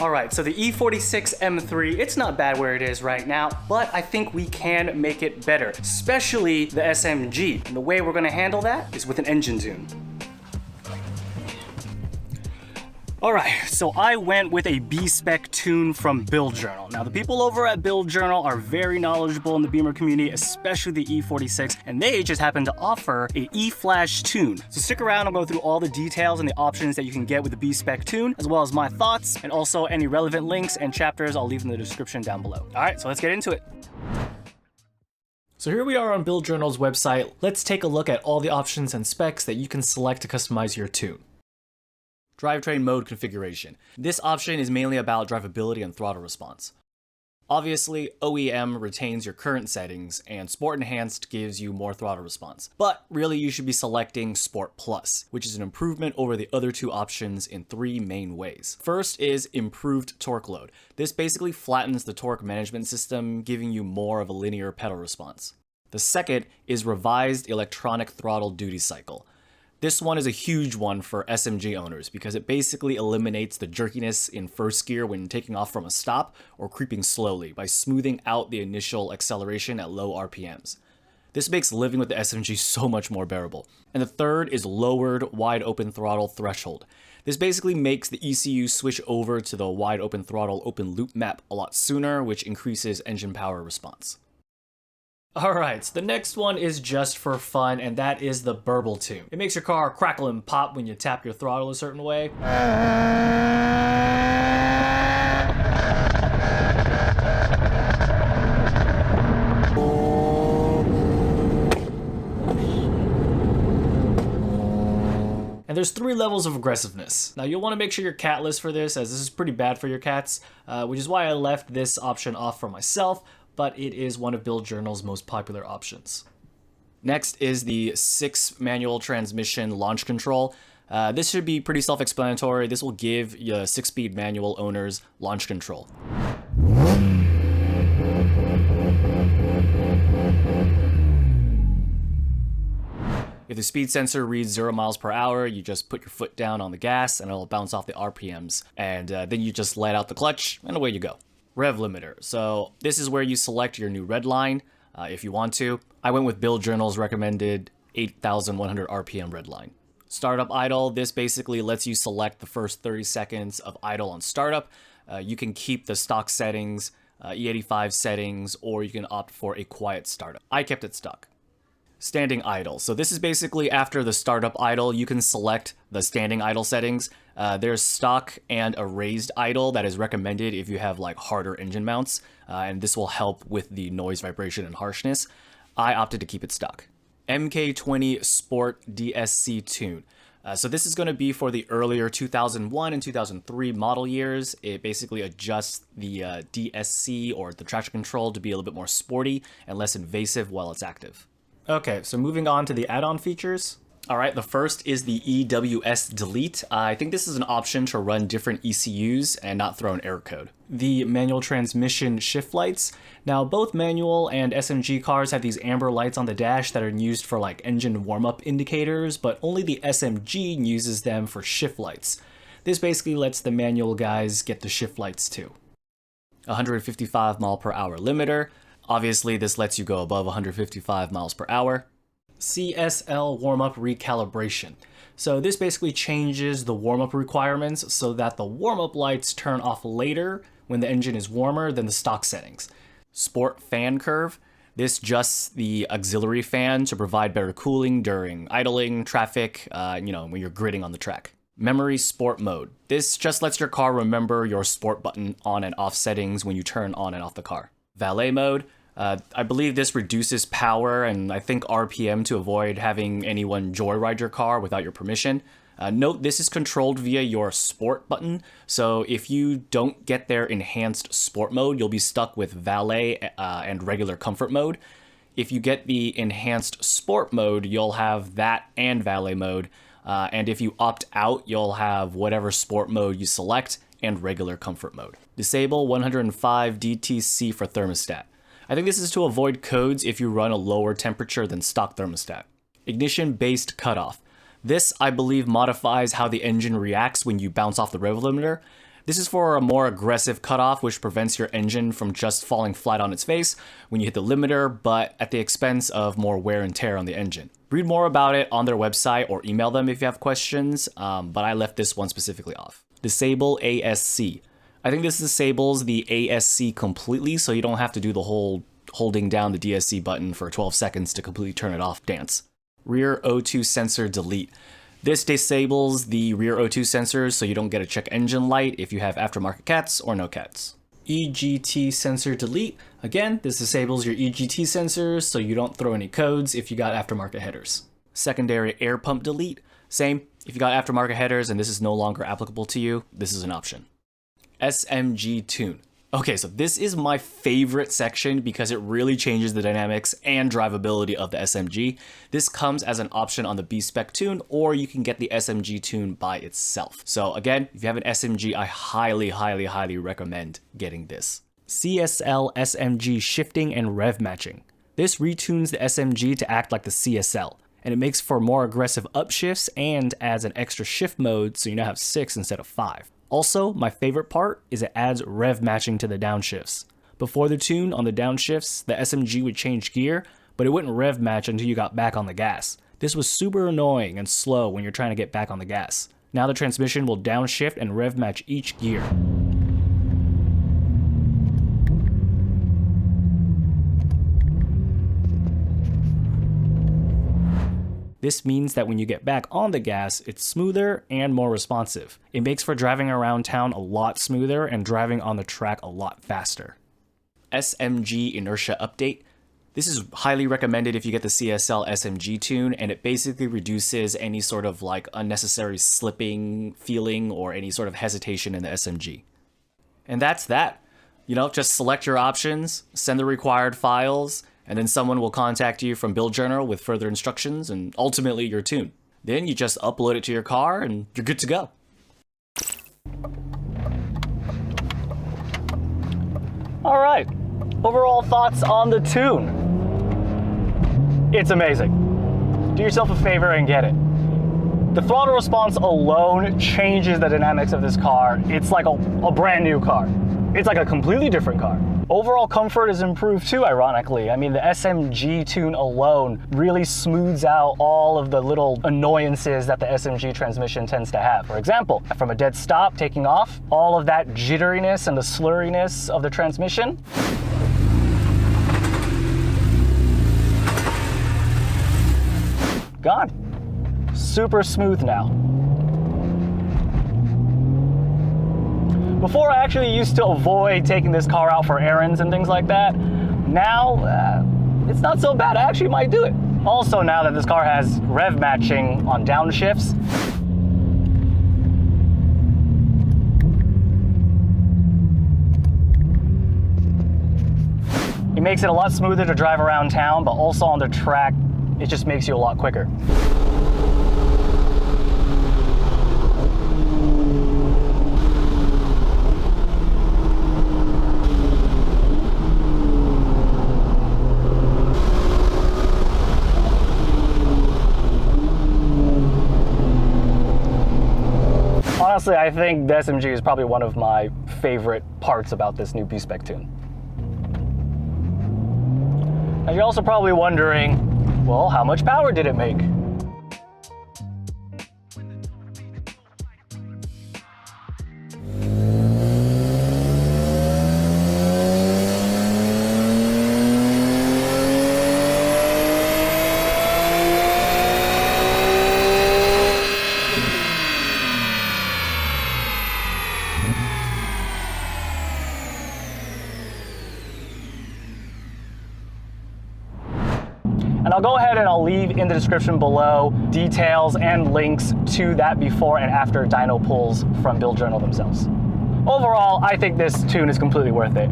Alright, so the E46 M3, it's not bad where it is right now, but I think we can make it better, especially the SMG. And the way we're gonna handle that is with an engine tune. Alright, so I went with a B-Spec Tune from Buildjournal. Now the people over at Buildjournal are very knowledgeable in the Beamer community, especially the E46, and they just happen to offer a E-Flash Tune. So stick around, I'll go through all the details and the options that you can get with the B-Spec Tune, as well as my thoughts, and also any relevant links and chapters I'll leave in the description down below. Alright, so let's get into it. So here we are on Buildjournal's website. Let's take a look at all the options and specs that you can select to customize your tune. Drivetrain mode configuration. This option is mainly about drivability and throttle response. Obviously, OEM retains your current settings, and Sport Enhanced gives you more throttle response. But really, you should be selecting Sport Plus, which is an improvement over the other two options in three main ways. First is improved torque load. This basically flattens the torque management system, giving you more of a linear pedal response. The second is revised electronic throttle duty cycle. This one is a huge one for SMG owners because it basically eliminates the jerkiness in first gear when taking off from a stop or creeping slowly by smoothing out the initial acceleration at low RPMs. This makes living with the SMG so much more bearable. And the third is lowered wide open throttle threshold. This basically makes the ECU switch over to the wide open throttle open loop map a lot sooner, which increases engine power response. Alright, so the next one is just for fun, and that is the burble tune. It makes your car crackle and pop when you tap your throttle a certain way. And there's 3 levels of aggressiveness. Now you'll want to make sure you're catless for this, as this is pretty bad for your cats, which is why I left this option off for myself, but it is one of Buildjournal's most popular options. Next is the 6 manual transmission launch control. This should be pretty self-explanatory. This will give your 6-speed manual owners launch control. If the speed sensor reads 0 miles per hour, you just put your foot down on the gas and it'll bounce off the RPMs. And then you just let out the clutch and away you go. Rev limiter. So this is where you select your new red line if you want to. I went with Buildjournal's recommended 8,100 RPM red line. Startup idle. This basically lets you select the first 30 seconds of idle on startup. You can keep the stock settings, E85 settings, or you can opt for a quiet startup. I kept it stuck. Standing idle. So this is basically after the startup idle, you can select the standing idle settings. There's stock and a raised idle that is recommended if you have like harder engine mounts, and this will help with the noise, vibration, and harshness. I opted to keep it stuck. MK20 Sport DSC Tune. So this is going to be for the earlier 2001 and 2003 model years. It basically adjusts the DSC or the traction control to be a little bit more sporty and less invasive while it's active. Okay, so moving on to the add-on features. Alright, the first is the EWS delete. I think this is an option to run different ECUs and not throw an error code. The manual transmission shift lights. Now, both manual and SMG cars have these amber lights on the dash that are used for like engine warm-up indicators, but only the SMG uses them for shift lights. This basically lets the manual guys get the shift lights too. 155 mile per hour limiter. Obviously, this lets you go above 155 miles per hour. CSL warm-up recalibration. So this basically changes the warm-up requirements so that the warm-up lights turn off later when the engine is warmer than the stock settings. Sport fan curve. This adjusts the auxiliary fan to provide better cooling during idling, traffic, when you're gridding on the track. Memory sport mode. This just lets your car remember your sport button on and off settings when you turn on and off the car. Valet mode. I believe this reduces power and I think RPM to avoid having anyone joyride your car without your permission. Note this is controlled via your sport button, so if you don't get their enhanced sport mode, you'll be stuck with valet and regular comfort mode. If you get the enhanced sport mode, you'll have that and valet mode, and if you opt out, you'll have whatever sport mode you select and regular comfort mode. Disable 105 DTC for thermostat. I think this is to avoid codes if you run a lower temperature than stock thermostat. Ignition-based cutoff. This, I believe, modifies how the engine reacts when you bounce off the rev limiter. This is for a more aggressive cutoff, which prevents your engine from just falling flat on its face when you hit the limiter, but at the expense of more wear and tear on the engine. Read more about it on their website or email them if you have questions, but I left this one specifically off. Disable ASC. I think this disables the ASC completely, so you don't have to do the whole holding down the DSC button for 12 seconds to completely turn it off dance. Rear O2 sensor delete. This disables the rear O2 sensors so you don't get a check engine light if you have aftermarket cats or no cats. EGT sensor delete. Again, this disables your EGT sensors so you don't throw any codes if you got aftermarket headers. Secondary air pump delete. Same, if you got aftermarket headers and this is no longer applicable to you, this is an option. SMG Tune. Okay, so this is my favorite section because it really changes the dynamics and drivability of the SMG. This comes as an option on the B-Spec Tune, or you can get the SMG Tune by itself. So again, if you have an SMG, I highly recommend getting this. CSL SMG shifting and rev matching. This retunes the SMG to act like the CSL, and it makes for more aggressive upshifts and adds an extra shift mode so you now have 6 instead of 5. Also, my favorite part is it adds rev matching to the downshifts. Before the tune, on the downshifts, the SMG would change gear, but it wouldn't rev match until you got back on the gas. This was super annoying and slow when you're trying to get back on the gas. Now the transmission will downshift and rev match each gear. This means that when you get back on the gas, it's smoother and more responsive. It makes for driving around town a lot smoother and driving on the track a lot faster. SMG inertia update. This is highly recommended if you get the CSL SMG Tune, and it basically reduces any sort of like unnecessary slipping feeling or any sort of hesitation in the SMG. And that's that. You know, just select your options, send the required files, and then someone will contact you from Buildjournal with further instructions and ultimately your tune. Then you just upload it to your car and you're good to go. All right, overall thoughts on the tune. It's amazing. Do yourself a favor and get it. The throttle response alone changes the dynamics of this car. It's like a brand new car. It's like a completely different car. Overall comfort is improved too, ironically. I mean, the SMG Tune alone really smooths out all of the little annoyances that the SMG transmission tends to have. For example, from a dead stop taking off, all of that jitteriness and the slurriness of the transmission gone. Super smooth now. Before, I actually used to avoid taking this car out for errands and things like that. Now, it's not so bad. I actually might do it. Also, now that this car has rev matching on downshifts, it makes it a lot smoother to drive around town, but also on the track, it just makes you a lot quicker. Honestly, I think the SMG is probably one of my favorite parts about this new B-Spec Tune. Now you're also probably wondering, well, how much power did it make? And I'll go ahead and I'll leave in the description below details and links to that before and after dyno pulls from Buildjournal themselves. Overall, I think this tune is completely worth it.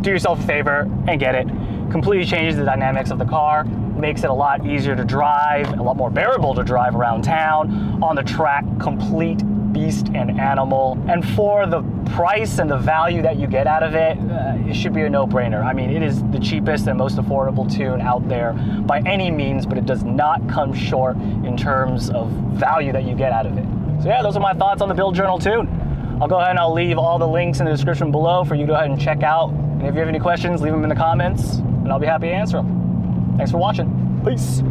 Do yourself a favor and get it. Completely changes the dynamics of the car, makes it a lot easier to drive, a lot more bearable to drive around town, on the track, complete beast and animal. And for the price and the value that you get out of it, it should be a no-brainer. I mean, it is the cheapest and most affordable tune out there by any means, but it does not come short in terms of value that you get out of it. So yeah, those are my thoughts on the Buildjournal tune. I'll go ahead and I'll leave all the links in the description below for you to go ahead and check out. And if you have any questions, leave them in the comments and I'll be happy to answer them. Thanks for watching. Peace.